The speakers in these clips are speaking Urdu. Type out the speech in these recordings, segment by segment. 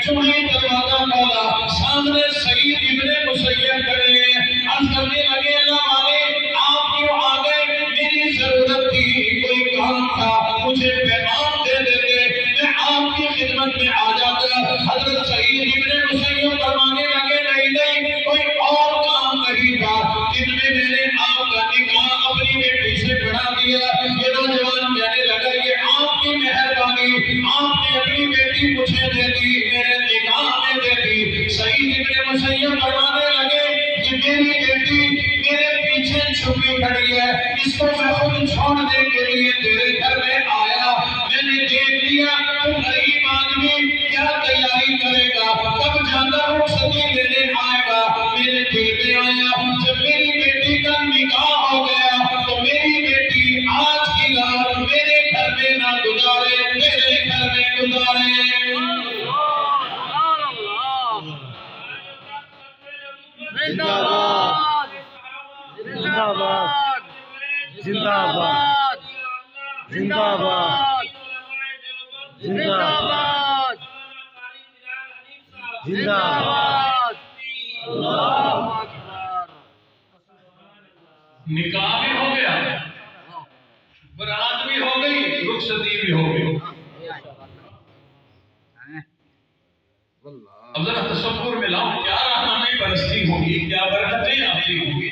چوہے دروازہ کھولا، سامنے سعید ابن مسیب کھڑے ہیں، عرض کرنے لگے اللہ والے آپ کیوں آ گئے؟ میری ضرورت تھی، کوئی کام تھا، مجھے پیغام دے دیتے، میں آپ کی خدمت میں آ جاتا۔ حضرت سعید ابن مسیب فرمانے لگے نہیں، کوئی اور کام نہیں تھا، جن میں میں نے آپ کا نکاح اپنی بیٹی سے بڑھا دیا۔ یہ نوجوان کہنے لگا یہ آپ کی مہربانی، آپ نے اپنی بیٹی مجھے دے دی، میرے نکاح میں دے دی۔ سعید ابن مسیب فرمانے لگے کہ میری بیٹی میرے پیچھے چھپی کھڑی ہے، اس کو میں خود چھوڑنے کے لیے تیرے گھر میں آیا، میں نے دیکھ لیا تو غریب آدمی کیا تیاری کرے گا، کب جاتا رخصتی لینے آئے گا، میرے دل میں آیا جب میری بیٹی کا نکاح ہو گیا تو میری بیٹی آج کی رات میرے گھر میں نہ گزارے، میرے گھر میں گزارے۔ زندہ باد، زندہ باد، زندہ باد، زندہ باد، زندہ باد، زندہ باد، اللہ اکبر۔ نکاح بھی ہو گیا، برات بھی ہو گئی، رخصتی بھی ہو گئی۔ اب ذرا تصور میں لاؤ کیا رحمتیں برستی ہوگی، کیا برکتیں آتی ہوگی۔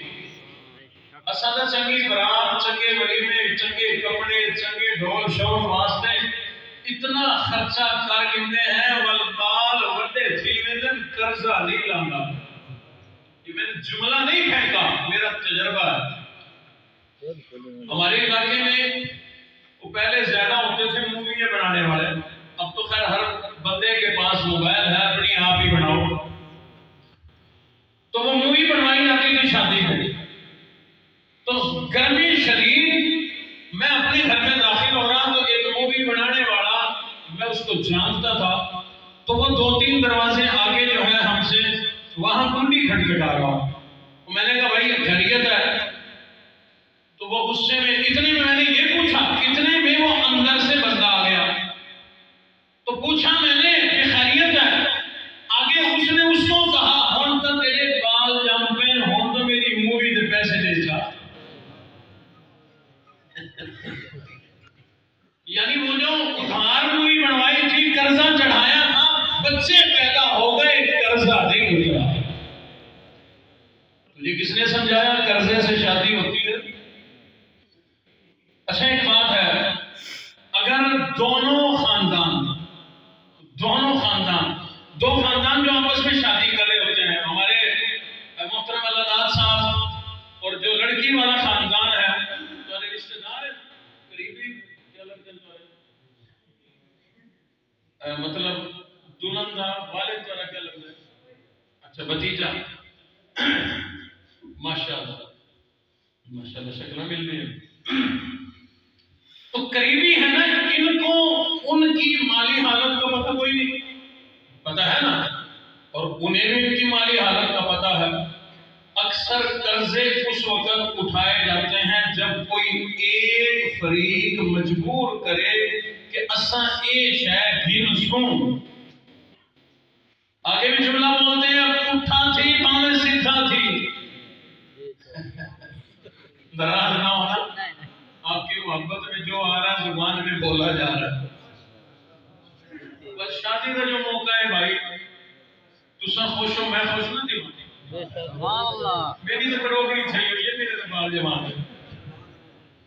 اسادہ چنگی برات، چنگے ولیمے، چنگے کپڑے، چنگے ڈھول شور واسطے اتنا خرچہ کر گئے ہیں، والبال وڈے تھی ویندن قرضہ نہیں لانا۔ یہ میں نے جملہ نہیں پھینکا، میرا تجربہ ہے۔ ہمارے علاقے میں وہ پہلے زیادہ ہوتے تھے موویاں بنانے والے، اب تو خیر ہر بندے کے پاس موبائل ہے، اپنی آپ ہی بناؤ۔ تو وہ مووی بنوائی جاتی تھی شادی میں، تو گرمی شدید میں اپنے گھر میں داخل ہو رہا تو ایک مووی بنانے والا میں اس کو جانتا تھا، تو وہ 2-3 دروازے آگے جو ہے ہم سے وہاں کنڈی کھٹکھٹا رہا۔ میں نے کہا بھائی خیریت ہے؟ تو وہ غصے میں، اتنے میں نے یہ پوچھا، اتنے میں وہ اندر سے بندہ آ گیا، تو پوچھا میں نے کہ خیریت ہے؟ آگے اس نے اس کو کہا ہون تو تیرے بال جم پہ، ہون تو میری مووی دے پیسے دے جا۔ یعنی وہ جو ادھار مووی بنوائی تھی، قرضہ چڑھایا تھا، بچے پیدا ہو گئے، قرضہ نہیں اترا۔ تجھے کس نے سمجھایا قرضے سے شادی ہوتی ہے؟ اچھا ایک بات ہے، اگر دونوں خاندان دو خاندان جو آپس میں شادی کر رہے ہوتے ہیں، ہمارے محترم اللہ صاحب اور جو لڑکی والا خاندان ہے، تمہارے رشتہ دار ہے، قریبی کیا لگتے ہیں تمہارے، مطلب دلہن دا والد تمہارا کیا لگتا ہے؟ اچھا بھتیجا، ماشاءاللہ شکلیں مل رہی ہیں، تو قریبی ہے نا، ان کو ان کی مالی حالت کا پتہ کوئی نہیں، پتہ ہے نا، اور انہیں بھی ان کی مالی حالت کا پتہ ہے۔ اکثر قرضے اس وقت اٹھائے جاتے ہیں جب کوئی ایک فریق مجبور کرے کہ اساں اے شے گھن سوں۔ آگے بھی جملہ بولتے ہیں اٹھا تھی پانے سیدھا تھی، ناراض نہ ہونا، آپ کی محبت میں جو آ رہا ہے زبان میں بولا جا رہا ہے۔ بس شادی کا جو موقع ہے بھائی، تسا خوش ہو میں خوش نہ دیوانی، میری تو کروکڑی چھئی ہوئی ہے، میرے تو بال جوان ہے،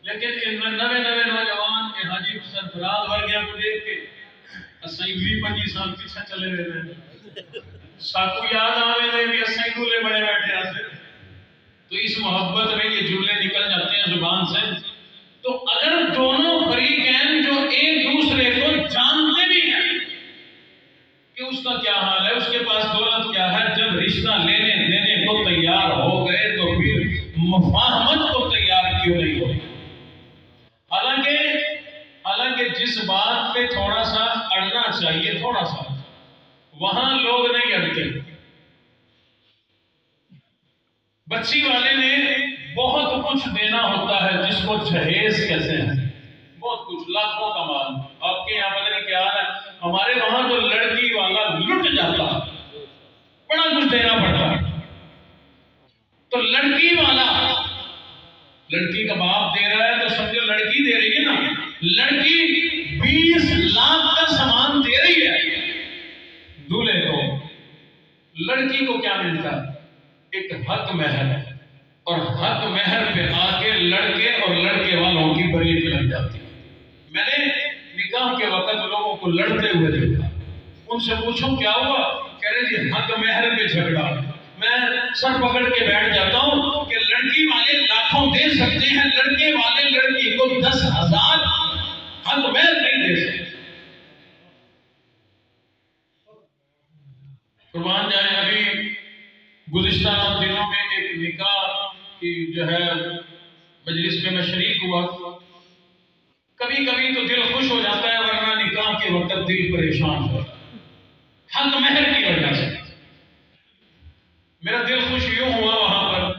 لیکن ان میں نوے نوجوان کے حاجی سرفراز ورگیاں کو دیکھ کے اسائی 20-25 سال پیچھے چلے رہے ہیں، ساکو یاد آوے دے بھی اسائی دولے بڑے بیٹھے آتے، تو اس محبت میں یہ جملے نکل جاتے ہیں زبان سے۔ تو اگر دونوں فریقین جو ایک دوسرے کو جانتے بھی ہیں کہ اس کا کیا حال ہے، اس کے پاس دولت کیا ہے، جب رشتہ لینے دینے کو تیار ہو گئے تو پھر مفاہمت کو تیار کیوں نہیں ہو؟ حالانکہ جس بات پہ تھوڑا سا اڑنا چاہیے، تھوڑا سا وہاں لوگ نہیں اڑتے۔ بچی والے نے بہت کچھ دینا ہوتا ہے جس کو جہیز کہتے ہیں، بہت کچھ، لاکھوں کا مال۔ آپ کے یہاں پتہ نہیں کیا ہے، ہمارے وہاں تو لڑکی والا لٹ لڑکی کا باپ دے رہا ہے تو سمجھو لڑکی دے رہی ہے نا. لڑکی 20 لاکھ کا سامان دے رہی ہے دولہے کو. لڑکی کو کیا ملتا؟ ایک حق مہر ہے. اور حق مہر پہ آ کے لڑکے اور لڑکے والوں کی بریک لگ جاتی ہے. میں نے نکاح کے وقت لوگوں کو لڑتے ہوئے دیکھا. ان سے پوچھو کیا ہوا؟ کہہ رہے جی حق مہر پہ جھگڑا. میں سر پکڑ کے بیٹھ جاتا ہوں کہ لڑکی والے لاکھوں دے سکتے ہیں, لڑکے والے لڑکی کو 10,000 حق مہر نہیں دے سکتے. قربان جائیں, ابھی گزشتہ دنوں میں ایک نکاح کی جو ہے مجلس میں میں شریک ہوا. کبھی کبھی تو دل خوش ہو جاتا ہے, ورنہ نکاح کے وقت دل پریشان ہو حق مہر کی وجہ سے. میرا دل خوش یوں ہوا وہاں پر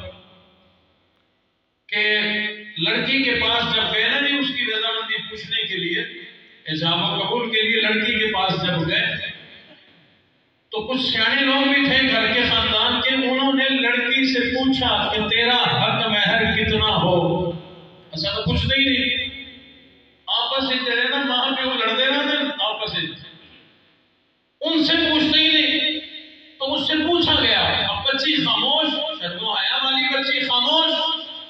کہ لڑکی کے پاس جب گئے نا جی اس کی رضامندی پوچھنے کے لیے, اجاب و قبول کے لیے لڑکی کے پاس جب گئے تو کچھ سیانے لوگ بھی تھے گھر کے خاندان کے. انہوں نے لڑکی سے پوچھا کہ تیرا حق مہر کتنا ہو. ایسا تو پوچھتے ہی نہیں, آپس سے چلے نا ماں پہ وہ لڑتے رہتے آپس سے, ان سے پوچھتے ہی نہیں. تو اس سے پوچھا گیا. اب بچی خاموش, شرم و حیا والی بچی خاموش,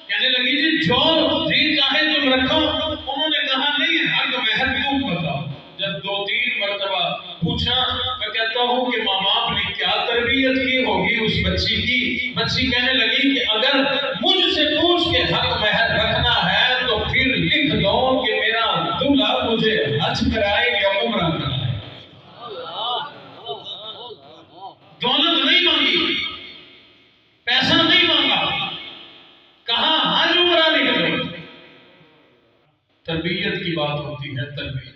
کہنے لگی جی جو جی چاہے تم رکھو. انہوں نے کہا نہیں حق مہر کیوں بتاؤ. جب 2-3 مرتبہ پوچھا, میں کہتا ہوں کہ ماں باپ نے کیا تربیت کی ہوگی اس بچی کی. بچی کہنے لگی کہ اگر مجھ سے پوچھ کے حق مہر رکھنا ہے تو پھر لکھ دو کہ میرا دلہا مجھے حج کرائے یا عمرہ کرائے. دولت نہیں مانگی, پیسہ نہیں مانگا, کہاں حج عمرہ لکھ دو. تربیت کی بات ہوتی ہے. تربیت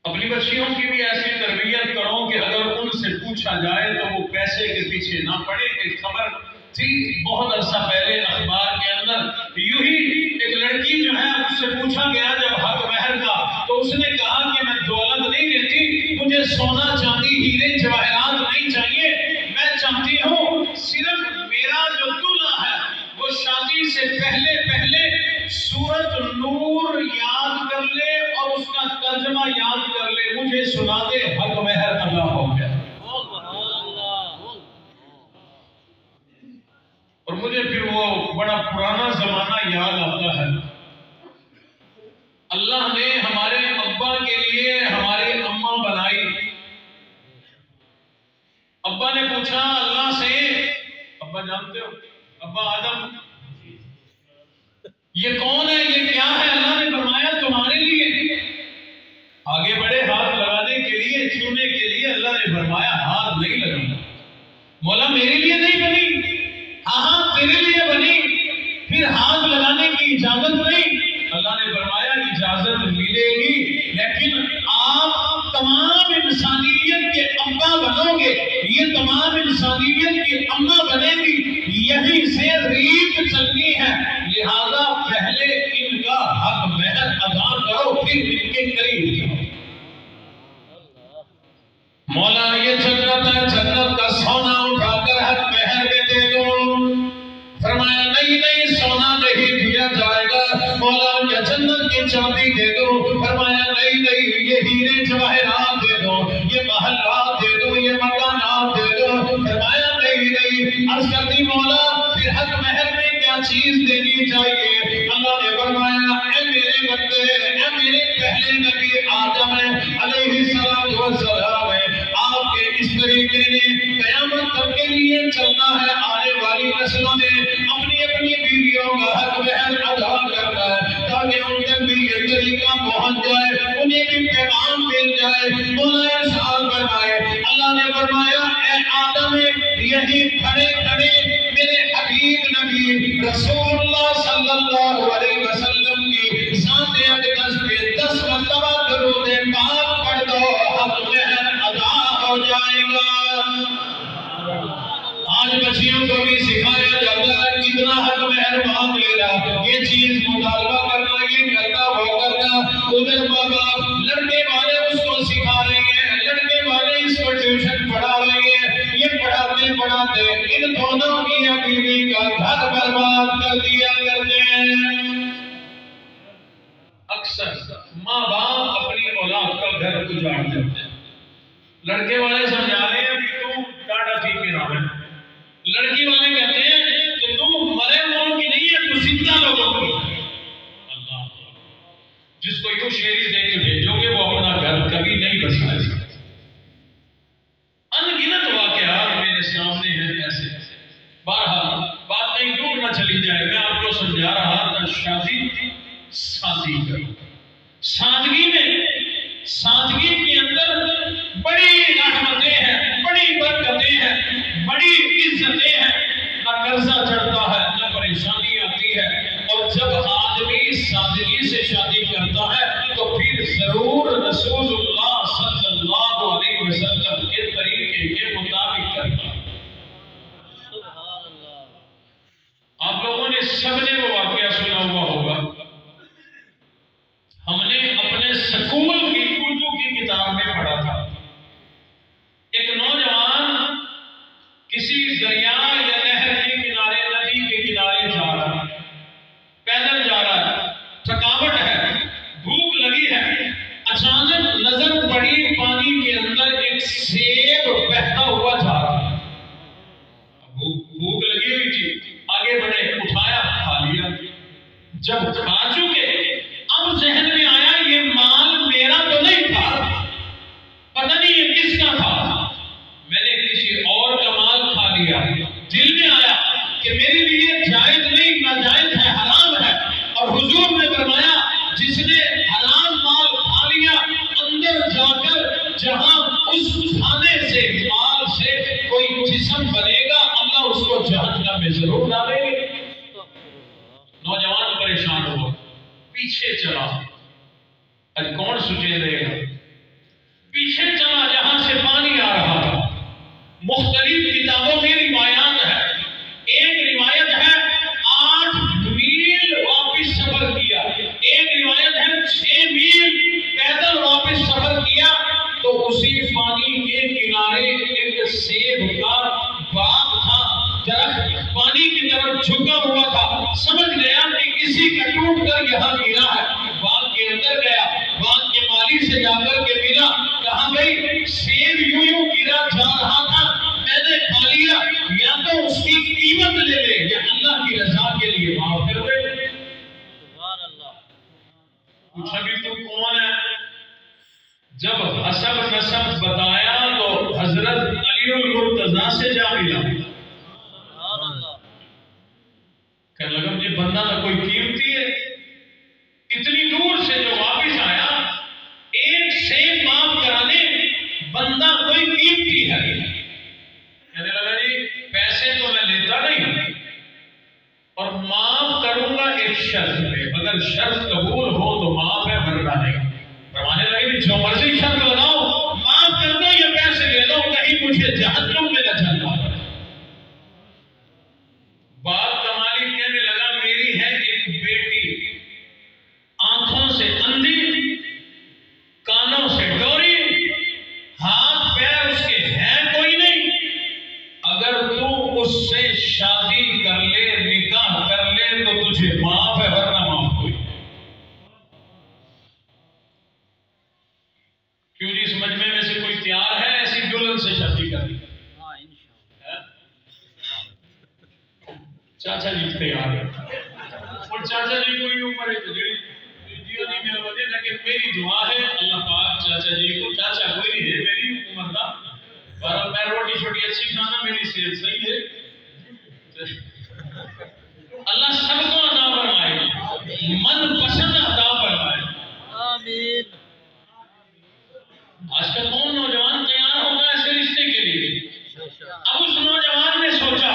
اپنی بچیوں کی بھی ایسی تربیت کرو کہ اگر ان سے پوچھا جائے تو وہ پیسے کے پیچھے نہ پڑے. ایک خبر تھی بہت عرصہ پہلے اخبار کے اندر, یوں ہی ایک لڑکی جو ہے اس سے پوچھا گیا جب حق مہر کا, تو اس نے کہا کہ میں دولت نہیں لیتی, مجھے سونا چاندی ہیرے جواہرات نہیں چاہیے, میں چاہتی ہوں صرف میرا جو دلہا ہے وہ شادی سے پہلے سورۃ نور یاد کر لے اور اس کا ترجمہ یاد کر لے, مجھے سنا دے, حق مہر ادا ہو گیا. اور مجھے پھر وہ بڑا پرانا زمانہ یاد آتا ہے. اللہ نے ہمارے ابا کے لیے ہماری اماں بنائی. ابا نے پوچھا اللہ سے, ابا جانتے ہو ابا آدم, یہ کون ہے, یہ کیا ہے؟ اللہ نے فرمایا تمہارے لیے. آگے بڑے ہاتھ لگانے کے لیے, چھونے کے لیے. اللہ نے فرمایا ہاتھ نہیں لگانا. مولا میرے لیے نہیں بنی. ہاں تیرے لیے بنی, پھر ہاتھ لگانے کی اجازت نہیں. اللہ نے فرمایا اجازت ملے گی, لیکن آپ تمام انسانیت کے ابا بنو گے, یہ تمام انسانیت کی اماں بنے گی. یہیں سے ریت چلنی ہے, لہذا پہلے ان کا حق مہر ادا کرو, پھر ان کے قریب جاؤ. مولا یہ جنت ہے, جنت کا سونا اٹھا کر حق مہر میں دے دو. فرمایا نہیں سونا نہیں دیا جائے گا. مولا یہ جنت کی چاندی دے دو. فرمایا نہیں یہ ہیرے جواہرات دے دو, یہ محلات دے دو, یہ مکانات دے دو. فرمایا نہیں. عرض کرتی مولا پھر حق مہر میں کیا چیز دینی چاہیے؟ اللہ نے فرمایا اے میرے بندے, اے میرے پہلے نبی آدم علیہ السلام ہے, آپ کے اس طریقے نے قیامت تک کے لیے چلنا ہے. آنے والی نسلوں نے اپنی اپنی بیویوں کا حق مہر ادا کرنا ہے تاکہ ان تک بھی یہ طریقہ پہنچ جائے, انہیں بھی پیغام مل جائے. مولا ارشاد فرمائے, اللہ نے فرمایا اے آدم یہی کھڑے میرے حبیب نبی رسول اللہ صلی اللہ علیہ وسلم کی ذات اقدس پہ 10 مرتبہ درود پاک پڑھ دو, حق مہر ادا ہو جائے گا. آج بچیوں کو بھی سکھایا جاتا ہے کتنا حق مہر مانگ لینا, یہ چیز مطالبہ کرنا, یہ کرنا وہ کرنا. ادھر ماں باپ لڑکے والے اس کو سکھا رہے ہیں, لڑکے والے اس کو ٹیوشن پڑھا رہے ہیں, یہ پڑھاتے ان دونوں میاں بیوی کا گھر برباد والے سمجھا رہے ہیں کہ تم ڈاٹا ٹھیک کے نام ہے، لڑکی والے کہتے ہیں کہ تم مرے لوگوں کی نہیں ہے، تو زندہ لوگوں کی۔ اللہ جس کو یوں شیری دے کے بھیجو گے وہ اپنا گھر کبھی نہیں بسائے گا۔ ان گنت واقعات میرے سامنے ہیں ایسے۔ بہرحال بات نہیں دور نہ چلی جائے، میں آپ کو سمجھا رہا تھا شادی سادگی کرو۔ سادگی کے اندر بڑی رحمتیں ہیں، بڑی برکتیں ہیں، بڑی عزتیں ہیں، نہ قرضہ چڑھتا ہے نہ پریشانی آتی ہے۔ اور جب آدمی سادگی سے شادی کرتا ہے تو پھر ضرور رسول اللہ صلی اللہ علیہ وسلم کے طریقے کے مطابق کرتا ہے۔ آپ لوگوں نے سب نے وہ واقعہ سنا ہوا ہوگا، ہم نے اپنے سکول کی اردو کی کتاب میں پڑھا تھا۔ ایک نوجوان کسی دریا یا نہر کے کنارے، ندی کے کنارے جا رہا ہے، پیدل جا رہا ہے، تھکاوٹ ہے، بھوک لگی ہے، اچانک نظر پڑی پانی کے اندر ایک سیب بہتا ہوا جا رہا ہے۔ بھوک لگی ہوئی تھی، آگے بڑھے، اٹھایا، کھا لیا۔ جب کھا چکے اب ذہن میں آیا یہ مال میرا تو نہیں تھا، پتہ نہیں یہ کس کا تھا، میں نے کسی اور کا مال کھا لیا۔ دل میں آیا کہ میرے لیے جائز نہیں، ناجائز ہے، حرام ہے۔ اور حضور نے فرمایا جس نے حرام مال کھا لیا اندر جا کر جہاں اس کھانے سے مال سے کوئی جسم بنے گا اللہ اس کو جہنم میں ضرور ڈالے گا۔ نوجوان پریشان ہوا، پیچھے چلا، آج کون سوچے دے گا، پیچھے چلا جہاں سے پانی آ رہا تھا۔ مختلف کتابوں کی روایات ہے، ایک روایت ہے 8 میل واپس سفر کیا، ایک روایت ہے 6 میل پیدل واپس سفر کیا، تو اسی پانی کے کنارے ایک سیب کا باغ تھا، درخت پانی کی طرف جھکا ہوا تھا، سمجھ گیا کہ کسی کا ٹوٹ کر یہاں گرا ہے، باغ کے اندر گیا، باغ کے مالی سے جا کر کے ملا، کہا بھئی سیب یوں گرا جا رہا تھا، میں نے کھا لیا، یا تو اس کی قیمت لے لے یا اللہ کی رضا کے لیے معاف کر دے۔ سبحان اللہ۔ پوچھا بھی تم کون ہے؟ جب حسب نسب بتایا تو حضرت علی المرتضیٰ سے جا ملا۔ کہنے لگا مجھے بندہ نہ کوئی قیمتی ہے، اتنی دور سے جو واپس آیا ایک سیب معاف کرانے، بندہ کوئی قیمتی ہے۔ کہنے لگا جی پیسے تو میں لیتا نہیں اور معاف کروں گا ایک شرط پہ، اگر شرط قبول ہو تو معاف ہے ورنہ نہیں۔ فرمانے لگے جو مرضی شرط لگاؤ، معاف کر دو یا پیسے لے دو، کہیں مجھے جہنم میں نہ چلنا۔ بات کمالی کہنے لگا میری ہے ایک بیٹی، آنکھوں سے اندھی، کانوں سے ڈوری، ہاتھ پیر اس کے ہیں کوئی نہیں، اگر تو اس سے شادی کر لے، نکاح کر لے تو تجھے معاف ہے ورنہ معاف کوئی۔ کیوں جی اس مجمع میں سے کوئی تیار ہے ایسی دلہن سے شادی کرنے؟ چاچا جی تیار ہے، اور چاچا جی کوئی عمر ہے تو نہیں میرا وجہ، لیکن میری دعا ہے اللہ پاک چاچا جی کو، چاچا کوئی نہیں ہے میری عمر کا، بہرحال میں روٹی چھوٹی اچھی کھانا، میری صحت صحیح ہے، اللہ سب کو عطا فرمائے، من پسند عطا فرمائے، آمین۔ آج کل کون نوجوان تیار ہوگا ایسے رشتے کے لیے؟ اب اس نوجوان نے سوچا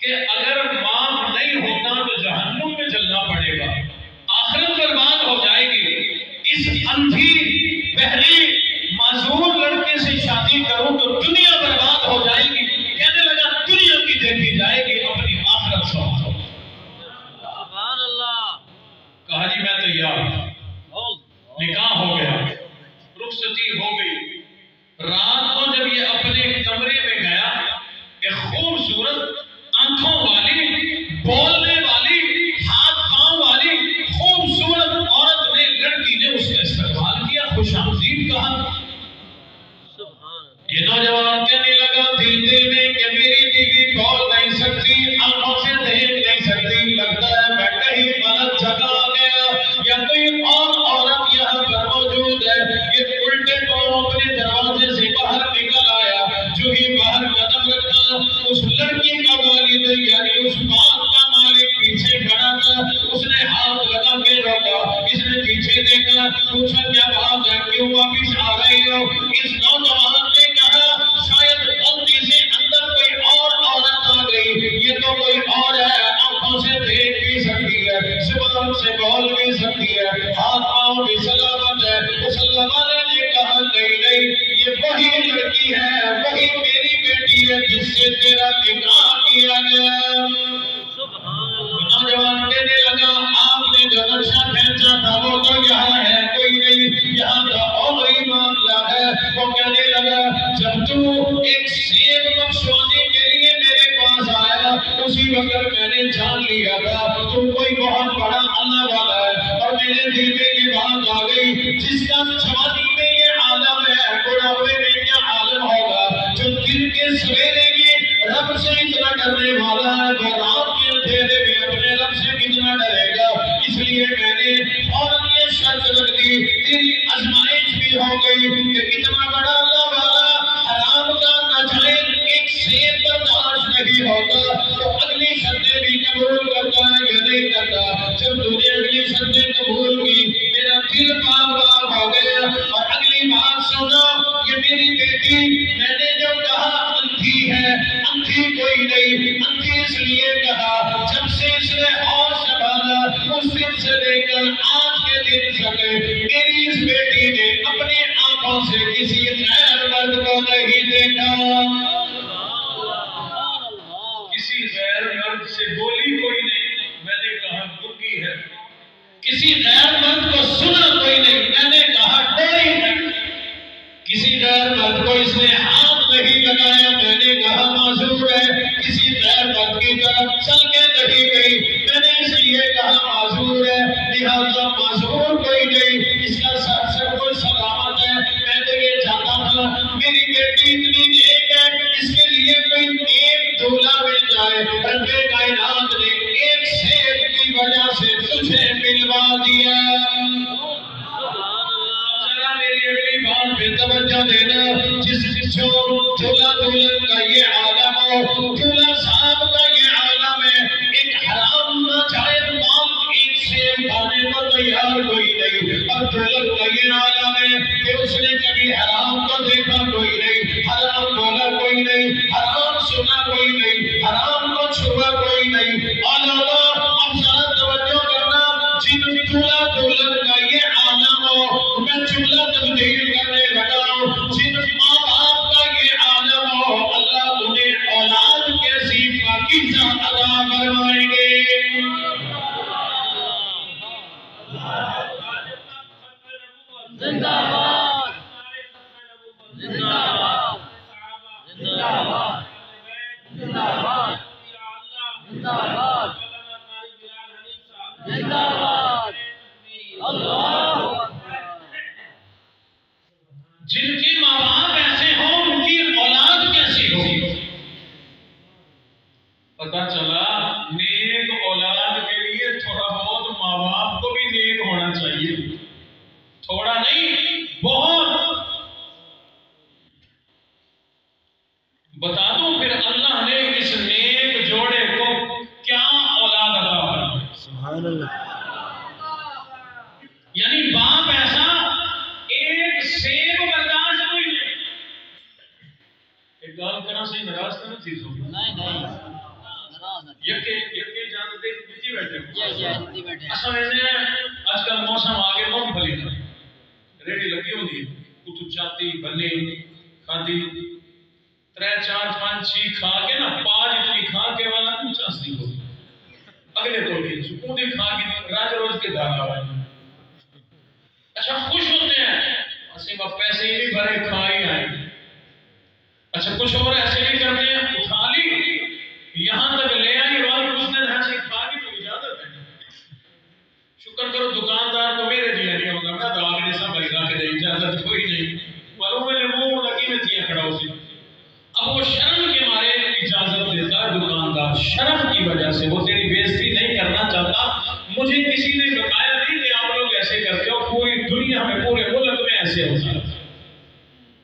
کہ اگر معاف نہیں ہوتا تو جہنم میں جلنا پڑے گا، آخرت برباد ہو جائے گی، اس اندھی بہری معذور لڑکے سے شادی کروں تو دنیا برباد ہو جائے گی۔ کہنے لگا دنیا کی دیکھی جائے گی، اپنی آخرت سنبھالو۔ سبحان اللہ۔ کہا جی یہ نوجوان کہنے لگا دل میں کہ میری بیوی بول نہیں سکتی، آنکھوں سے دیکھ نہیں سکتی، لگتا ہے میں کہیں غلط جگہ آ گیا یا کوئی اور عورت یہاں پر موجود ہے۔ یہ الٹے پاؤں اپنے دروازے سے باہر نکل آیا، جو ہی باہر قدم رکھا اس لڑکی کا والد یعنی اس باغ کا مالک پیچھے کھڑا تھا، اس نے ہاتھ لگا کے روکا، اس نے پیچھے دیکھا، پوچھا کیا بات ہے، کیوں واپس آ رہی ہو؟ اس نوجوان نے کہا شاید غلطی سے اندر کوئی اور عورت آ گئی، یہ تو کوئی اور ہے، آنکھوں سے دیکھ بھی سکتی ہے، زبان سے بول بھی سکتی ہے، ہاتھ پاؤں بھی سلامت ہے۔ مسلم والے نے کہا نہیں نہیں، یہ وہی لڑکی ہے، وہی میری بیٹی ہے جس سے تیرا نکاح کیا گیا۔ نوجوان کہنے لگا آپ نے جو نقشہ کھینچا تھا وہ تو یہاں ہے کوئی نہیں، یہاں کا اور ہی معاملہ ہے۔ وہ کہنے لگا جب تو ایک سیب بخشوانے کے لیے میرے پاس آیا اسی وقت میں نے جان لیا تھا تو کوئی بہت بڑا اللہ والا ہے، اور میرے دل میں یہ بات آ گئی جس کا جوانی میں یہ عالم ہے بڑھاپے میں کیا عالم ہوگا، جو دن کے سویرے میں رب سے اتنا ڈرنے والا ہے وہ رات کے اندھیرے میں اپنے رب سے کتنا ڈرے گا۔ اس لیے میں نے فوراً یہ شرط رکھ دی، تیری آزمائش بھی ہو گئی کہ کتنا بڑا اللہ والا حرام کا ناجائز ایک سیب برداشت نہیں ہوتا، تو اگلی شرطیں بھی قبول کرتا ہے یا نہیں کرتا۔ جب تو نے اگلی شرطیں قبول کی میرا دل باغ باغ ہو گیا، اور اگلی بات سنا یہ میری بیٹی میں نے جو کہا اندھی ہے، اندھی کوئی نہیں، اندھی اس لیے کہا جب سے اس نے ہوش سنبھالا اس دن سے لے کر آج کے دن تک میری اس بیٹی نے اپنے آنکھوں سے کسی غیر مرد کو نہیں دیکھا، کسی غیر مرد سے بولی کوئی نہیں، میں نے کہا گنگی ہے، کسی غیر مرد کو سنا کوئی نہیں، میں نے کہا ڈری نہیں، کسی غیر مرد کو اس نے ہاتھ نہیں لگایا، میں نے کہا معذور ہے، کسی غیر مرد کی طرف چل کے نہیں گئی، میں نے اس لیے کہا معذور ہے، لہذا معذور کوئی نہیں، اس کا سب کچھ سلامت ہے۔ میں تو یہ چاہتا تھا میری بیٹی اتنی نیک ہے، اس کے لیے کوئی نیک دولہا مل جائے، رب کائنات نے ایک سیب کی وجہ سے تجھے ملوا دیا۔ ذرا میری اگلی بات پہ توجہ دینا، جس دولہا دلہن کا یہ عالم ہو، دولہا صاحب کا یہ عالم ہے، ایک حرام ناجائز مال ایک سیب کھانے کو تیار کوئی نہیں، اور دلہن کا یہ عالم ہے کہ اس نے کبھی حرام کو دیکھا کوئی نہیں، حرام بولا کوئی نہیں، حرام سنا کوئی نہیں، حرام کو چھوا کوئی نہیں۔ اللہ اب ذرا توجہ کرنا، جن دولہا دلہن کا یہ عالم ہو میں جملہ تبدیل کرنے لگا ہوں، جن ماں باپ کا یہ عالم ہو اللہ انہیں اولاد کیسی پاکیزہ عطا فرمائیں گے۔ زندہ باد، زندہ باد، زندہ باد، زندہ باد، زندہ باد، زندہ باد، اللہ اکبر۔ جن کے ماں باپ ایسے ہوں ان کی اولاد کیسی ہو؟ پتہ چلا نیک اولاد کے لیے تھوڑا بہت ماں باپ کو بھی نیک ہونا چاہیے، تھوڑا نہیں بہت۔ بتا دوں پھر اللہ نے اس نیک جوڑے کو کیا اولاد عطا فرمائی۔ سبحان اللہ۔ یعنی باپ ایسا ایک سیب برداشت کوئی نہیں۔ ایک گال کرنا صحیح نراز کرنا چیز ہوگی نہیں نہیں، یکے جانتے بیٹھی بیٹھے اصل میں آج کل موسم آگے مونگ پھلی تھا، ریڈی لگی ہوتی کتو چاتی بنی کھاتی 3 4 5 6 کھا کے نا پاج اتنی کھا کے والا چاس نہیں ہوگی، اگلے تو بھی سکون دی کھا کے راج روز کے داغا ہوئے۔ اچھا خوش ہوتے ہیں اسی میں پیسے ہی نہیں بھرے کھا ہی آئے۔ اچھا کچھ اور ایسے بھی کرتے ہیں اٹھا لی یہاں تک لے آئی اور کچھ دن ایسے کھا کے تو اجازت ہے۔ شکر کرو دکاندار کو میرے دیا نہیں ہوگا، میں تو آگے سا بھائی رکھ دے اجازت کوئی نہیں، معلوم ہے منہ لگی میں تھی کھڑا ہو سی اب وہ شرم کے مارے اجازت دیتا ہے دکاندار، شرم کی وجہ سے، وہ تیری بےزتی نہیں کرنا چاہتا۔ مجھے کسی نے بتایا نہیں کہ آپ لوگ ایسے کرتے ہو، پوری دنیا میں پورے ملک میں ایسے ہوتا ہے۔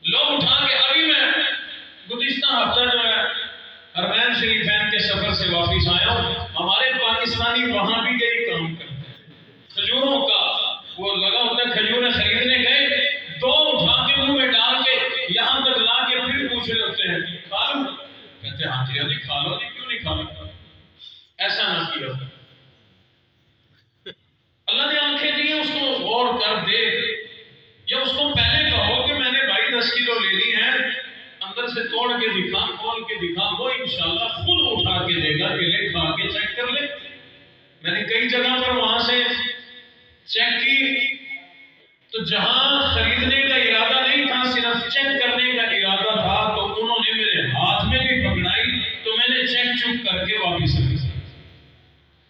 لوگ اٹھا کے، ابھی میں گزشتہ ہفتہ جو ہے حرمین شریفین کے سفر سے واپس آیا ہوں، ہمارے پاکستانی وہاں بھی یہی کام کرتے ہیں، کھجوروں کا وہ لگا ہوتا ہے، کھجوریں خریدنے گئے، دو اٹھا کے منہ میں ڈال کے یہاں تک لا کے پھر پوچھ رہے ہوتے ہیں کھا لوں؟ کہتے ہیں ہاں جی ابھی کھا لو جی، کیوں نہیں کھا لو؟ ایسا نہ کیا۔ اللہ نے آنکھیں دی ہیں، اس کو غور کر دے، یا اس کو پہلے کہو کہ میں نے بھائی 10 کلو لے لی ہے، اندر سے توڑ کے دکھا، کھول کے دکھا، وہ انشاءاللہ خود اٹھا کے دے گا کہ لے، کھا کے چیک کر لے۔ میں نے کئی جگہ پر وہاں سے چیک کی تو جہاں خریدنے کا ارادہ نہیں تھا، صرف چیک کرنے کا ارادہ تھا، تو انہوں نے میرے ہاتھ میں بھی پکڑائی تو میں نے چیک چپ کر کے واپس رکھی۔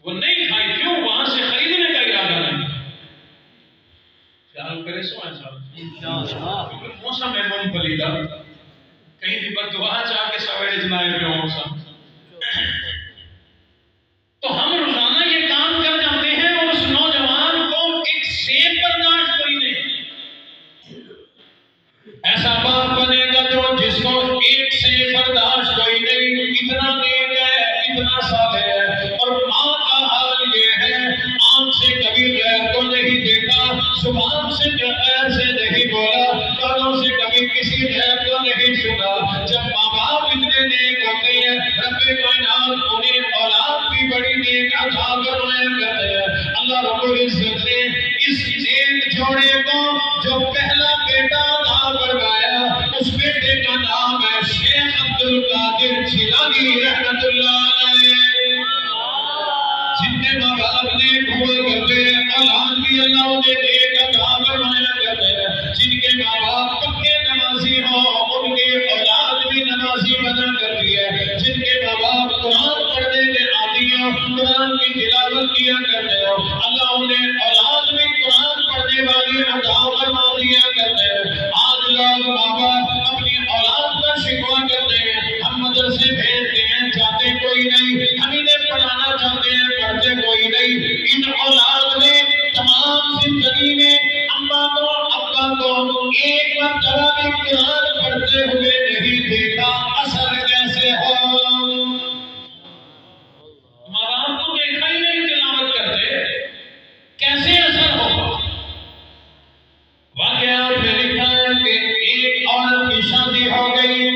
وہ نہیں کھائی، کیوں؟ وہاں سے خریدنے کا ارادہ نہیں تھا۔ خیال کرے سو ایسا موسم ہے منفلی دا کہیں بھی بددعا چاہ کے سویرے جنائے پہ موسم، تو ہم روزانہ یہ کام کر جاتے ہیں اور اس نوجوان کو ایک سیب برداشت کوئی نہیں۔ ایسا باپ بنے گا جو جس کو ایک سیب برداشت کوئی نہیں، اتنا نیک ہے، اتنا صالح ہے، اور ماں کا حال یہ ہے، آنکھ سے کبھی غیر کو نہیں دیکھا، زبان سے غیر سے نہیں بولا، کانوں سے کبھی کسی غیر کو نہیں سنا۔ جب ماں باپ اتنے نیک ہوتے ہیں، رب کائنات انہیں اولاد بھی بڑی نیک عطا فرمایا کرتے ہیں۔ اللہ رب العزت نے اس نیک جوڑے کو جو پہلا بیٹا عطا فرمایا، اس بیٹے کا نام ہے شیخ عبدالقادر جیلانی رحمت اللہ علیہ۔ جن کے ماں باپ نیک ہوا کرتے ہیں، اولاد بھی اللہ انہیں نیک عطا فرمایا کرتے ہیں۔ جن کے ماں باپ پکے نمازی ہوں، ان کی اولاد بھی نمازی بنا کرتی ہے۔ جن کے ماں باپ قرآن پڑھنے کے عادی ہوں، قرآن کی تلاوت کیا کرتے ہو، اللہ انہیں اولاد بھی قرآن پڑھنے والی عطا فرما دیا کرتے ہیں۔ آج لوگ ماں باپ اپنی اولاد کا شکوہ کرتے ہیں، ہم مدرسے بھیجتے ہیں، جاتے کوئی نہیں، ہم انہیں پڑھانا چاہتے ہیں، پڑھتے کوئی نہیں۔ ان اولاد نے تمام زندگی میں اماں کو، ابا کو ایک مرتبہ بھی قرآن پڑھتے ہوئے نہیں دیکھا، اثر کیسے ہو؟ ماں باپ کو دیکھا ہی نہیں تلاوت کرتے، کیسے اثر ہوگا؟ واقعات میں لکھا ہے کہ ایک عورت کی شادی ہو گئی،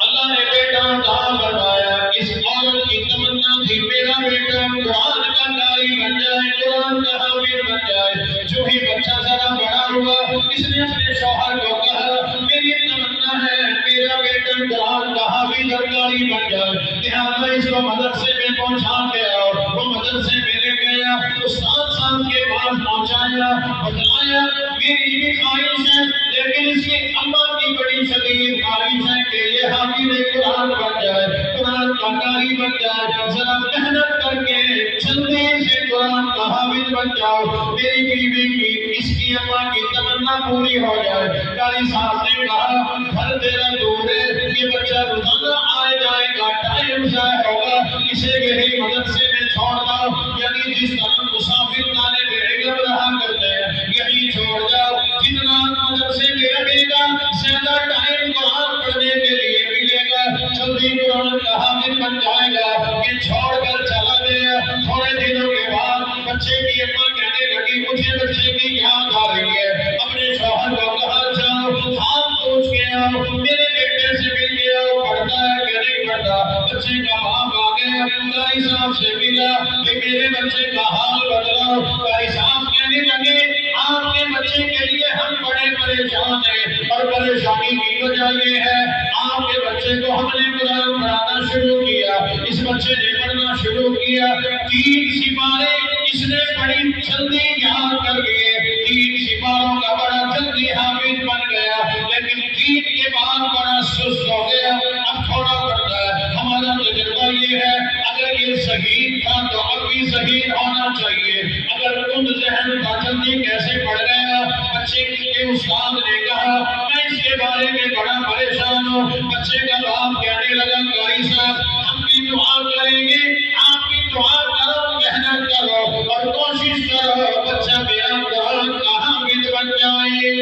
اللہ نے بیٹا عطا فرمایا، اس عورت کی تمنا تھی میرا بیٹا قرآن کا قاری بن جائے، قرآن کا حافظ بن جائے۔ جو ہی بچہ ذرا بڑا ہوا، اس نے اپنے شوہر کو کہا میری تمنا ہے میرا بیٹا قرآن کا حافظ اور قاری بن جائے، لہٰذا اس کو مدرسے میں پہنچا کے آؤ۔ وہ مدرسے میں لے گیا، استاد صاحب کے پاس پہنچایا، بتلایا میری بھی خواہش ہے، لیکن اس کی اماں کی بڑی شدید خواہش ہے کہ یہ حافظ قرآن بن جائے، قرآن کا قاری بن جائے، ذرا محنت کر کے جلدی سے قرآن کا حافظ بن جاؤ، میری بیوی کی، اس کی اماں کی تمنا پوری ہو جائے۔ قاری صاحب نے کہا گھر تیرا دور ہے، یہ بچہ روزانہ آئے جائے گا، ٹائم ضائع ہوگا، اسے یہی مدرسے میں چھوڑ دو، یعنی جس طرح مسافر طالب علم رہا کرتے ہیں یہی چھوڑ جاؤ، جتنا مدرسے میں رہے گا زیادہ ٹائم قرآن پڑھنے کے لیے ملے گا، جلدی قرآن کا حافظ بن جائے گا۔ یہ چھوڑ کر چلا گیا۔ تھوڑے دنوں کے بعد بچے کی اماں کہنے لگی مجھے بچے کی یاد آ رہی ہے، اپنے شوہر کو کہا جاؤ ہاتھ پوچھ کے آؤ، میرے بیٹے سے مل کے آؤ، پڑھتا ہے کہ نہیں پڑھتا۔ بچے کا باپ آ گیا، قاری صاحب سے ملا کہ میرے بچے کا حال بدلاؤ۔ قاری صاحب کہنے لگے آپ کے بچے کے لیے ہم بڑے پریشان ہیں، اور پریشانی کی وجہ یہ ہے آپ کے بچے کو ہم نے قرآن پڑھانا شروع کیا، اس بچے نے پڑھنا شروع کیا، 3 سپارے اس نے بڑی جلدی یاد کر لیے، 3 سپاروں کا بڑا جلدی حافظ بن گیا، لیکن 3 کے بعد بڑا سست ہو گیا، اب تھوڑا پڑھتا ہے۔ ہمارا تجربہ یہ ہے اگر یہ صحیح تھا تو اب بھی صحیح ہونا چاہیے، اگر کند ذہن تھا جلدی کیسے پڑھ گیا؟ بچے کے استاد نے کہا میں اس کے بارے میں بڑا پریشان سنو، بچے کا باپ کہنے لگا قاری صاحب ہم بھی دعا کریں گے، آپ بھی دعا کرو، محنت کرو اور کوشش کرو بچہ میرا قرآن کا حافظ بن جائے۔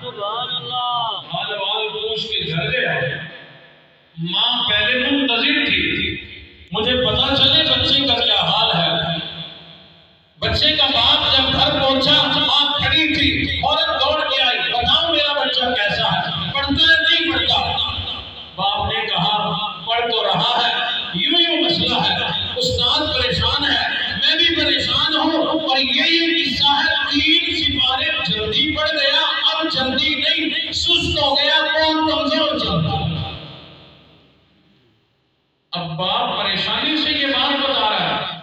سبحان اللہ۔ حال وال پوچھ کے گھر گیا، ماں پہلے منتظر تھی مجھے پتا چلے بچے کا کیا حال ہے۔ بچے کا باپ جب گھر پہنچا ماں کھڑی تھی، عورت دوڑ کے آئی، بتاؤ میرا بچہ کیسا ہے، پڑھتا ہے نہیں پڑھتا؟ باپ نے کہا پڑھ تو رہا ہے، یوں مسئلہ ہے، استاد پریشان ہے، میں بھی پریشان ہوں، اور یہی قصہ ہے 3 سپارے جلدی پڑھ گیا، اب جلدی نہیں، سست ہو گیا، کون کمزور چلتا۔ اب باپ پریشانی سے یہ بات بتا رہا ہے،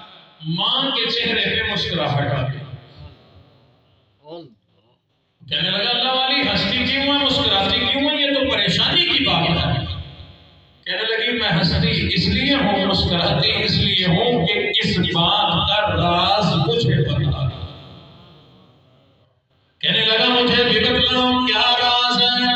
ماں کے چہرے پہ مسکراہٹ آ گئی، کہنے لگا اللہ والی ہنستی کیوں ہے، مسکراتی کیوں ہے، یہ تو پریشانی کی بات ہے۔ کہنے لگی میں ہنستی اس لیے ہوں، مسکراتی اس لیے ہوں کہ اس بات کا راز مجھے پتا ہے۔ کہنے لگا مجھے بھی بتلاؤ کیا راز ہے۔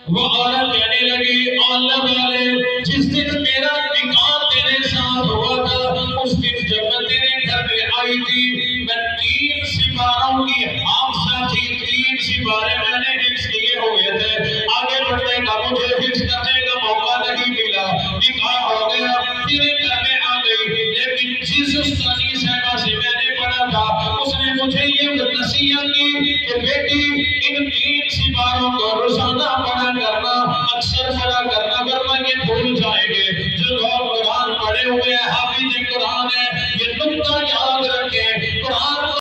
وہ عورت کہنے لگی اللہ والے جس دن میرا نکاح تیرے ساتھ ہوا تھا، اس دن جب میں تیرے گھر میں آئی تھی، میں 3 سپاروں کی حافظہ تھی، 3 سپارے میں نے حفظ کیے ہوئے تھے، آگے بڑھنے کا مجھے حفظ کرنے کا موقع نہیں ملا، نکاح ہو گیا، تیرے گھر میں آ گئی، لیکن جس استانی صاحبہ سے میں نے پڑھا تھا اس نے مجھے یہ نصیحت کی کہ بیٹی ان 3 سپاروں کو روزانہ پڑھا کرنا، اکثر پڑھا کرنا۔